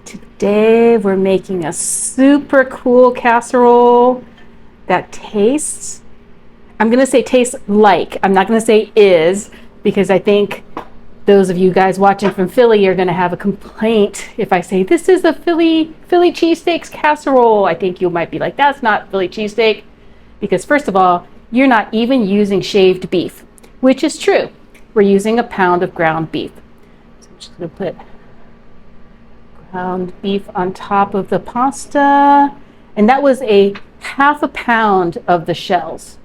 Today we're making a super cool casserole that tastes, I'm gonna say tastes like, I'm not gonna say is, because I think those of you guys watching from Philly are gonna have a complaint if I say this is a Philly cheesesteaks casserole. I think you might be like, that's not Philly cheesesteak, because first of all, you're not even using shaved beef, which is true. We're using a pound of ground beef. So I'm just gonna put ground beef on top of the pasta. And that was a half a pound of the shells.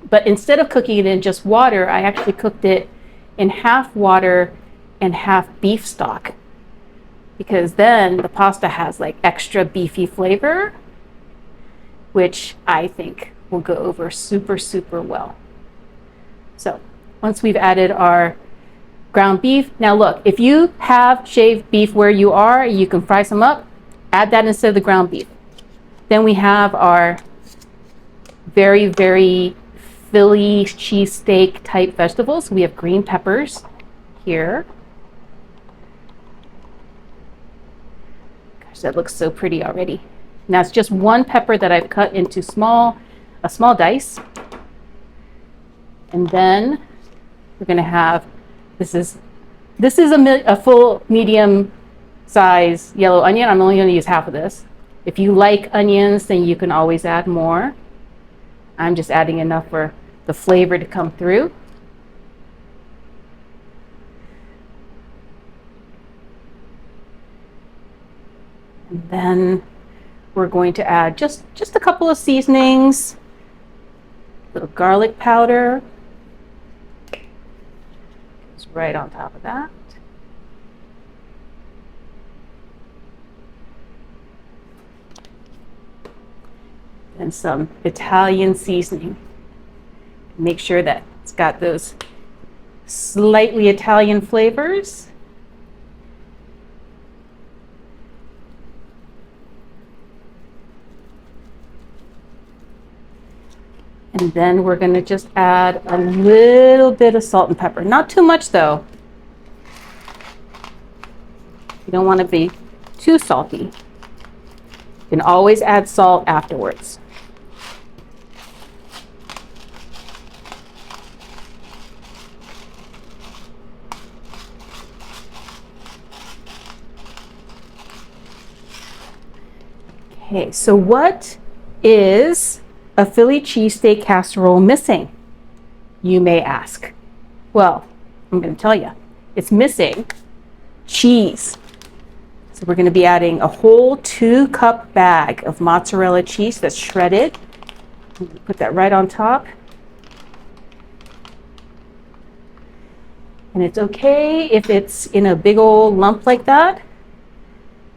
But instead of cooking it in just water, I actually cooked it in half water and half beef stock, because then the pasta has like extra beefy flavor, which I think will go over super, super well. So once we've added our ground beef, now look, if you have shaved beef where you are, you can fry some up, add that instead of the ground beef. Then we have our very, very Philly cheesesteak type vegetables. We have green peppers here. Gosh, that looks so pretty already. Now it's just one pepper that I've cut into a small dice. And then we're gonna have, this is a full medium size yellow onion. I'm only gonna use half of this. If you like onions, then you can always add more. I'm just adding enough for the flavor to come through. And then we're going to add just a couple of seasonings, a little garlic powder. Goes right on top of that. And some Italian seasoning. Make sure that it's got those slightly Italian flavors. And then we're going to just add a little bit of salt and pepper. Not too much though. You don't want to be too salty. You can always add salt afterwards. Okay, so what is a Philly cheesesteak casserole missing, you may ask? Well, I'm going to tell you. It's missing cheese. So we're going to be adding a whole 2-cup bag of mozzarella cheese that's shredded. Put that right on top. And it's okay if it's in a big old lump like that,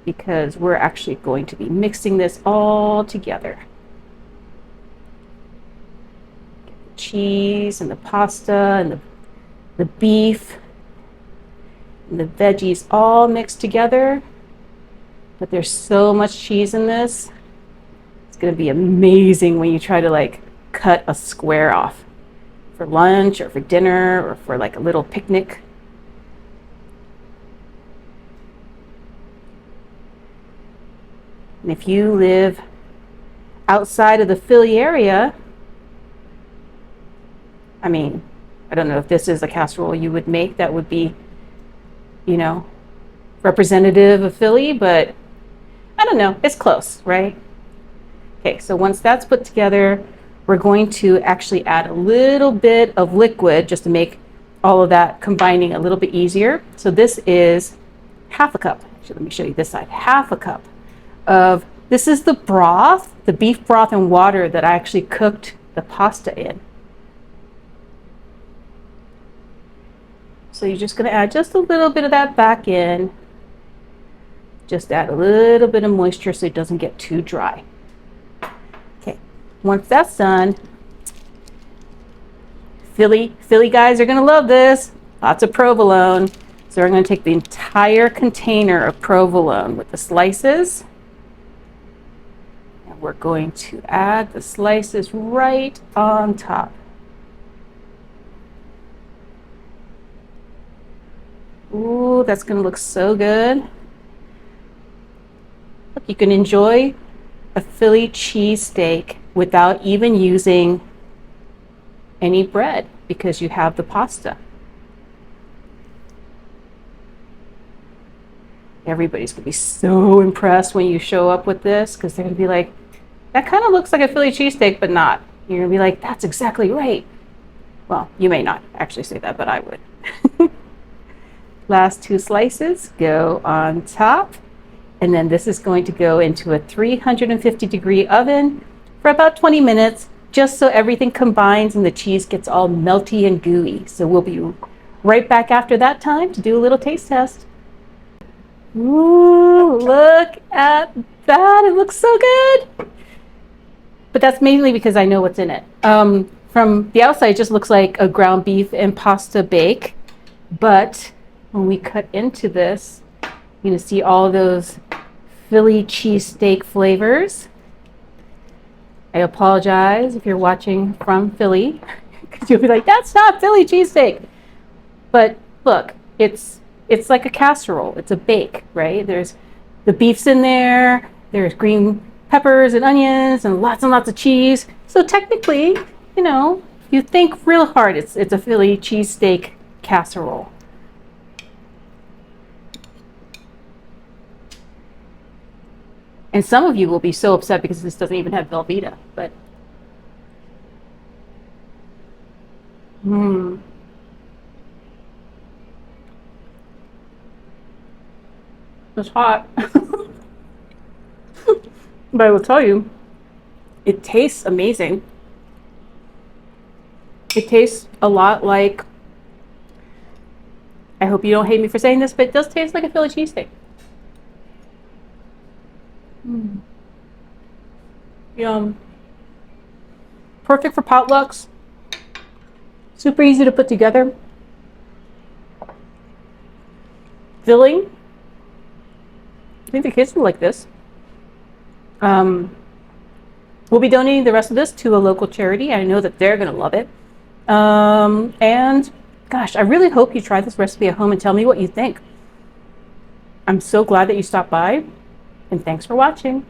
because we're actually going to be mixing this all together. Get the cheese and the pasta and the beef and the veggies all mixed together. But there's so much cheese in this. It's going to be amazing when you try to like cut a square off for lunch or for dinner or for like a little picnic. And if you live outside of the Philly area, I mean, I don't know if this is a casserole you would make that would be, you know, representative of Philly, but I don't know, it's close, right? Okay, so once that's put together, we're going to actually add a little bit of liquid just to make all of that combining a little bit easier. So this is half a cup. Actually, let me show you this side. Half a cup of, this is the broth, the beef broth and water that I actually cooked the pasta in. So you're just going to add just a little bit of that back in. Just add a little bit of moisture so it doesn't get too dry. Okay, once that's done, Philly guys are going to love this. Lots of provolone. So we're going to take the entire container of provolone with the slices. And we're going to add the slices right on top. Ooh, that's going to look so good. You can enjoy a Philly cheesesteak without even using any bread because you have the pasta. Everybody's gonna be so impressed when you show up with this because they're gonna be like, that kind of looks like a Philly cheesesteak, but not. You're gonna be like, that's exactly right. Well, you may not actually say that, but I would. Last 2 slices go on top. And then this is going to go into a 350-degree oven for about 20 minutes, just so everything combines and the cheese gets all melty and gooey. So we'll be right back after that time to do a little taste test. Ooh, look at that. It looks so good. But that's mainly because I know what's in it. From the outside, it just looks like a ground beef and pasta bake. But when we cut into this, you're going to see all those Philly cheesesteak flavors. I apologize if you're watching from Philly, because you'll be like, that's not Philly cheesesteak. But look, it's like a casserole. It's a bake, right? There's the beef's in there. There's green peppers and onions and lots of cheese. So technically, you know, you think real hard, it's a Philly cheesesteak casserole. And some of you will be so upset because this doesn't even have Velveeta, but it's hot. But I will tell you, it tastes amazing. It tastes a lot like, I hope you don't hate me for saying this, but it does taste like a Philly cheesesteak. Yum. Perfect for potlucks. Super easy to put together. Filling. I think the kids will like this. We'll be donating the rest of this to a local charity. I know that they're going to love it. And gosh, I really hope you try this recipe at home and tell me what you think. I'm so glad that you stopped by, and thanks for watching.